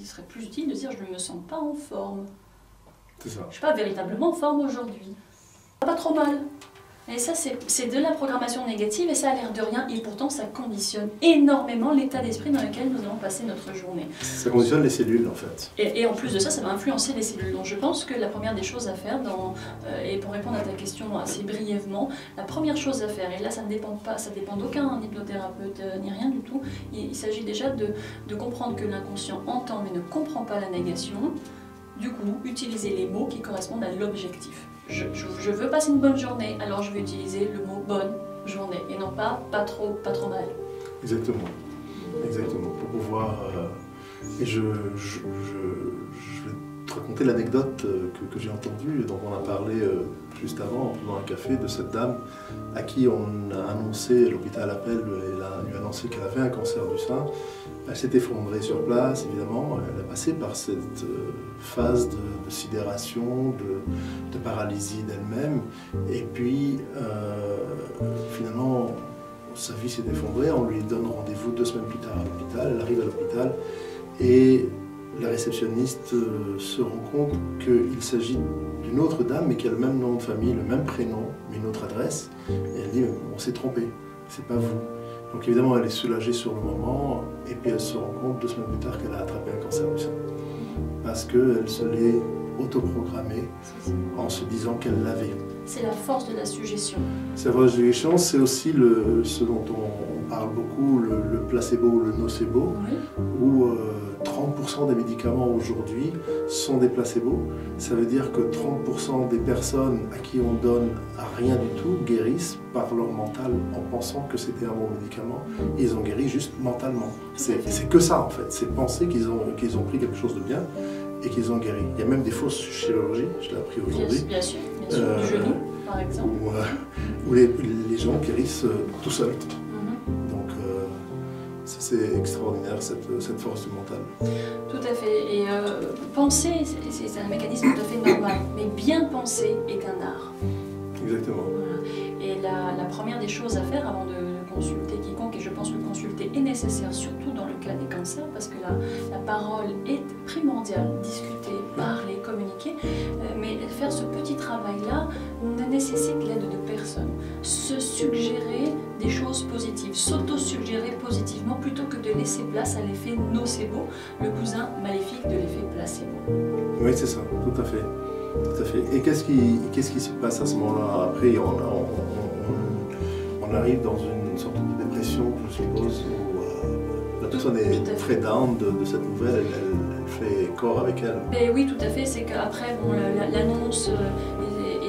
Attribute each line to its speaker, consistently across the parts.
Speaker 1: il serait plus utile de dire je ne me sens pas en forme.
Speaker 2: C'est ça.
Speaker 1: Je ne suis pas véritablement en forme aujourd'hui. Pas trop mal. Et ça, c'est de la programmation négative et ça a l'air de rien. Et pourtant, ça conditionne énormément l'état d'esprit dans lequel nous allons passer notre journée.
Speaker 2: Ça conditionne les cellules, en fait.
Speaker 1: Et en plus de ça, ça va influencer les cellules. Donc je pense que la première des choses à faire, et pour répondre à ta question assez brièvement, la première chose à faire, et là ça ne dépend pas, ça dépend d'aucun hypnothérapeute ni rien du tout, il s'agit déjà de comprendre que l'inconscient entend mais ne comprend pas la négation. Du coup, utiliser les mots qui correspondent à l'objectif. Je veux passer une bonne journée, alors je vais utiliser le mot bonne journée et non pas trop mal.
Speaker 2: Exactement. Exactement. Pour pouvoir. Et je vais te raconter l'anecdote que j'ai entendue, dont on a parlé juste avant, dans un café, de cette dame à qui on a annoncé, l'hôpital appelle, et lui a annoncé qu'elle avait un cancer du sein. Elle s'est effondrée sur place, évidemment. Elle a passé par cette phase de sidération, de paralysie d'elle-même. Et puis, finalement, sa vie s'est effondrée. On lui donne rendez-vous 2 semaines plus tard à l'hôpital. Elle arrive à l'hôpital et la réceptionniste se rend compte qu'il s'agit d'une autre dame, mais qui a le même nom de famille, le même prénom, mais une autre adresse. Et elle dit, on s'est trompé, c'est pas vous. Donc évidemment, elle est soulagée sur le moment, et puis elle se rend compte 2 semaines plus tard qu'elle a attrapé un cancer du sein. Parce qu'elle se l'est autoprogrammée en se disant qu'elle l'avait.
Speaker 1: C'est la force de la suggestion.
Speaker 2: C'est la force de la suggestion, c'est aussi ce dont on parle beaucoup, le placebo ou le nocebo,
Speaker 1: Oui.
Speaker 2: où 30% des médicaments aujourd'hui sont des placebos. Ça veut dire que 30% des personnes à qui on donne rien du tout guérissent par leur mental en pensant que c'était un bon médicament. Et ils ont guéri juste mentalement. C'est que ça en fait, c'est penser qu'ils ont pris quelque chose de bien et qu'ils ont guéri. Il y a même des fausses chirurgies, je l'ai appris aujourd'hui.
Speaker 1: Bien sûr, du genou par exemple.
Speaker 2: Où les gens guérissent tout seuls. Donc c'est extraordinaire cette force du mental.
Speaker 1: Tout à fait. Et penser, c'est un mécanisme tout à fait normal. Mais bien penser est un art.
Speaker 2: Exactement.
Speaker 1: Voilà. Et la première des choses à faire avant de consulter quiconque, et je pense que consulter est nécessaire, surtout dans le cas des cancers, parce que la parole est primordiale, discuter, parler, communiquer, mais faire ce petit travail-là ne nécessite l'aide de personne. Se suggérer des choses positives, s'auto-suggérer positivement plutôt que de laisser place à l'effet nocebo, le cousin maléfique de l'effet placebo.
Speaker 2: Oui, c'est ça, tout à fait. Tout à fait. Et qu'est-ce qui se passe à ce moment-là? Après, on arrive dans une sorte de dépression, je suppose, où la personne est très down de cette nouvelle, elle fait corps avec elle.
Speaker 1: Mais oui, tout à fait. C'est qu'après, bon, l'annonce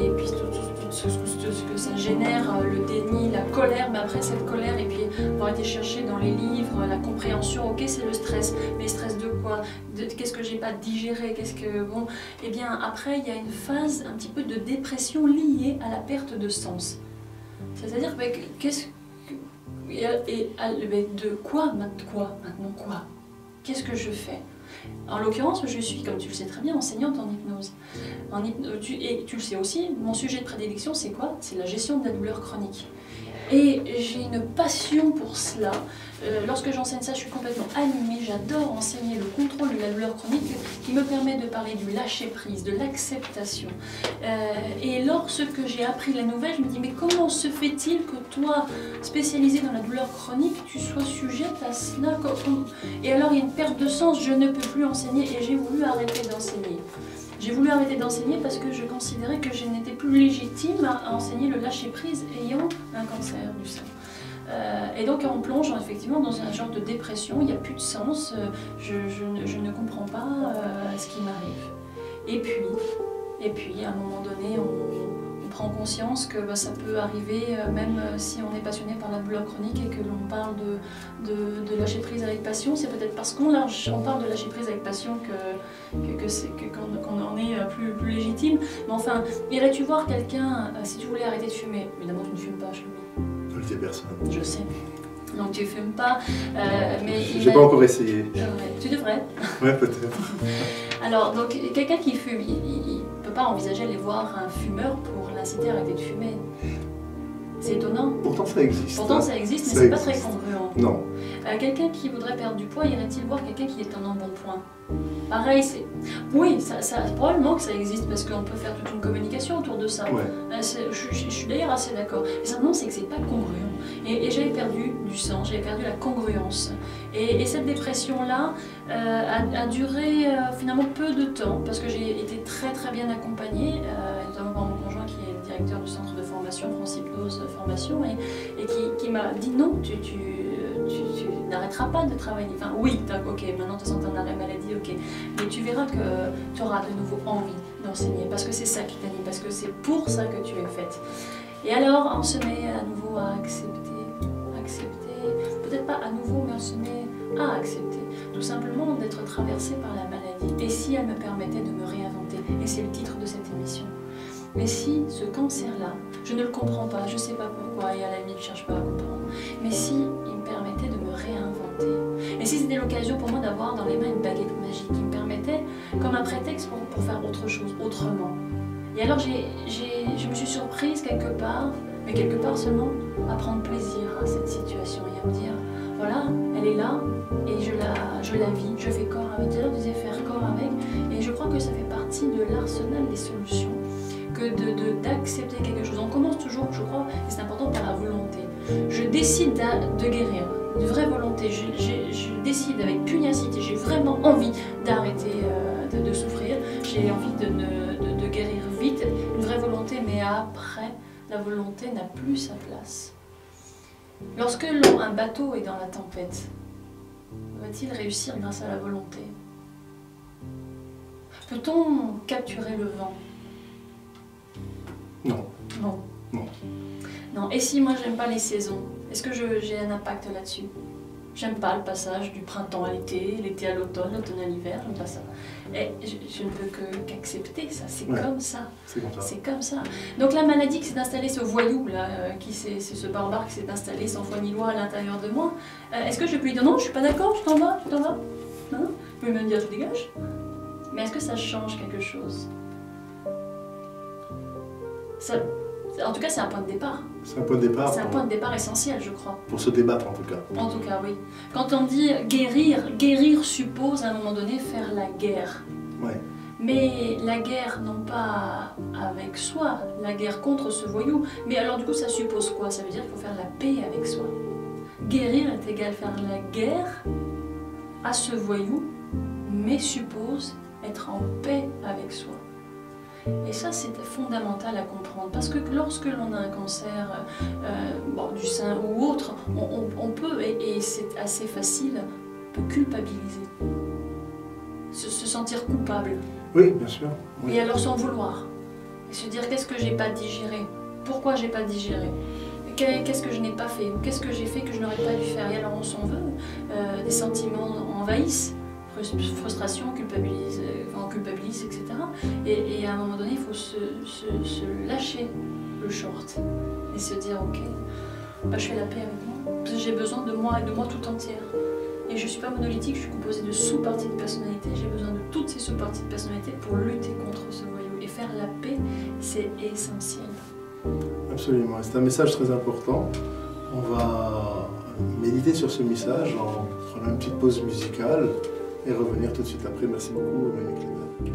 Speaker 1: et puis tout ce que ça génère, le déni, la colère, mais après cette colère, et puis avoir été chercher dans les livres, la compréhension, ok, c'est le stress, mais stress de quoi? Qu'est-ce que j'ai pas digéré? Qu'est-ce que, bon, et bien après, il y a une phase un petit peu de dépression liée à la perte de sens. C'est-à-dire, de quoi maintenant quoi? Qu'est-ce que je fais? En l'occurrence, je suis, comme tu le sais très bien, enseignante en hypnose. Et tu le sais aussi, mon sujet de prédilection, c'est quoi? C'est la gestion de la douleur chronique. Et j'ai une passion pour cela. Lorsque j'enseigne ça, je suis complètement animée. J'adore enseigner le contrôle de la douleur chronique qui me permet de parler du lâcher-prise, de l'acceptation. Et lorsque j'ai appris la nouvelle, je me dis, mais comment se fait-il que toi, spécialisée dans la douleur chronique, tu sois sujette à cela? Et alors, il y a une perte de sens, je ne peux plus enseigner et j'ai voulu arrêter d'enseigner. J'ai voulu arrêter d'enseigner parce que je considérais que je n'étais plus légitime à enseigner le lâcher-prise ayant un cancer du sein. Et donc on plonge effectivement dans un genre de dépression, il n'y a plus de sens, je ne comprends pas ce qui m'arrive. Et puis à un moment donné, on prend conscience que ça peut arriver même si on est passionné par la douleur chronique et que l'on parle de lâcher prise avec passion. C'est peut-être parce qu'on parle de lâcher prise avec passion qu'on en est plus légitime. Mais enfin, irais-tu voir quelqu'un, si tu voulais arrêter de fumer? Évidemment tu ne fumes pas,
Speaker 2: Je le dis à personne.
Speaker 1: je sais. Donc tu fumes pas, mais...
Speaker 2: J'ai pas encore essayé.
Speaker 1: Tu devrais.
Speaker 2: Ouais, peut-être.
Speaker 1: Alors, donc quelqu'un qui fume, il ne peut pas envisager aller voir un fumeur pour l'inciter à arrêter de fumer. C'est étonnant.
Speaker 2: Pourtant ça existe.
Speaker 1: Pourtant ça existe, mais c'est pas très congruent.
Speaker 2: Non.
Speaker 1: Quelqu'un qui voudrait perdre du poids, irait-il voir quelqu'un qui est en embonpoint? Pareil, c'est... Oui, probablement que ça existe parce qu'on peut faire toute une communication autour de ça.
Speaker 2: Ouais.
Speaker 1: Je suis d'ailleurs assez d'accord. Mais simplement, c'est que c'est pas congruent. Et j'avais perdu du sang, j'avais perdu la congruence. Et cette dépression-là a duré finalement peu de temps parce que j'ai été très très bien accompagnée, notamment par mon conjoint qui est le directeur du centre de formation France Hypnose Formation et qui m'a dit non, tu n'arrêteras pas de travailler. Enfin oui, ok, maintenant tu es en arrêt maladie, ok, mais tu verras que tu auras de nouveau envie d'enseigner parce que c'est ça qui t'anime, parce que c'est pour ça que tu es faite. Et alors on se met à nouveau à accepter, peut-être pas à nouveau, mais on se met à accepter, tout simplement d'être traversée par la maladie. Et si elle me permettait de me réinventer, et c'est le titre de cette émission. Mais si ce cancer-là, je ne le comprends pas, je ne sais pas pourquoi, et à la limite je ne cherche pas à comprendre, mais si il me permettait de me réinventer, et si c'était l'occasion pour moi d'avoir dans les mains une baguette magique qui me permettait, comme un prétexte pour faire autre chose, autrement. Et alors je me suis surprise quelque part, mais quelque part seulement, à prendre plaisir à cette situation et à me dire, voilà, elle est là, et je la vis, je fais corps avec, d'ailleurs je disais faire corps avec, et je crois que ça fait partie de l'arsenal des solutions, que d'accepter quelque chose. On commence toujours, je crois, et c'est important, par la volonté. Je décide de guérir, de vraie volonté, je décide avec pugnacité, j'ai vraiment envie d'arrêter de souffrir, j'ai envie de guérir vite, une vraie volonté, mais après, la volonté n'a plus sa place. Lorsque un bateau est dans la tempête, va-t-il réussir grâce à la volonté? Peut-on capturer le vent?
Speaker 2: Non.
Speaker 1: Non.
Speaker 2: Non.
Speaker 1: Non. Et si moi j'aime pas les saisons, est-ce que j'ai un impact là-dessus? J'aime pas le passage du printemps à l'été, l'été à l'automne, l'automne à l'hiver, j'aime pas ça. Et je ne peux qu'accepter ça, c'est comme ça.
Speaker 2: C'est comme ça.
Speaker 1: C'est comme ça. Donc la maladie qui s'est installée, ce voyou là, c'est ce barbare qui s'est installé sans foi ni loi à l'intérieur de moi, est-ce que je peux lui dire non, je suis pas d'accord, tu t'en vas, non? Je peux même dire tu dégages. Mais est-ce que ça change quelque chose? Ça, en tout cas, c'est un point de départ.
Speaker 2: C'est un point de départ.
Speaker 1: C'est un point de départ essentiel, je crois.
Speaker 2: Pour se débattre, en tout cas.
Speaker 1: En tout cas, oui. Quand on dit guérir suppose à un moment donné faire la guerre.
Speaker 2: Ouais.
Speaker 1: Mais la guerre, non pas avec soi, la guerre contre ce voyou, mais alors du coup, ça suppose quoi? Ça veut dire qu'il faut faire la paix avec soi. Guérir est égal faire la guerre à ce voyou, mais suppose être en paix avec soi. Et ça, c'est fondamental à comprendre, parce que lorsque l'on a un cancer du sein ou autre, on peut, et c'est assez facile, peut culpabiliser, se sentir coupable.
Speaker 2: Oui, bien sûr. Oui.
Speaker 1: Et alors s'en vouloir, et se dire qu'est-ce que j'ai pas digéré, pourquoi j'ai pas digéré, qu'est-ce que je n'ai pas fait, ou qu'est-ce que j'ai fait que je n'aurais pas dû faire. Et alors on s'en veut, des sentiments envahissent, frustration, on culpabilise, etc. Et à un moment donné, il faut se lâcher le short et se dire ok, bah, je fais la paix avec moi, parce que j'ai besoin de moi et de moi tout entière. Et je ne suis pas monolithique, je suis composée de sous-parties de personnalité, j'ai besoin de toutes ces sous-parties de personnalité pour lutter contre ce voyou. Et faire la paix, c'est essentiel.
Speaker 2: Absolument, c'est un message très important. On va méditer sur ce message en prenant une petite pause musicale et revenir tout de suite après. Merci beaucoup, Monique Lévesque.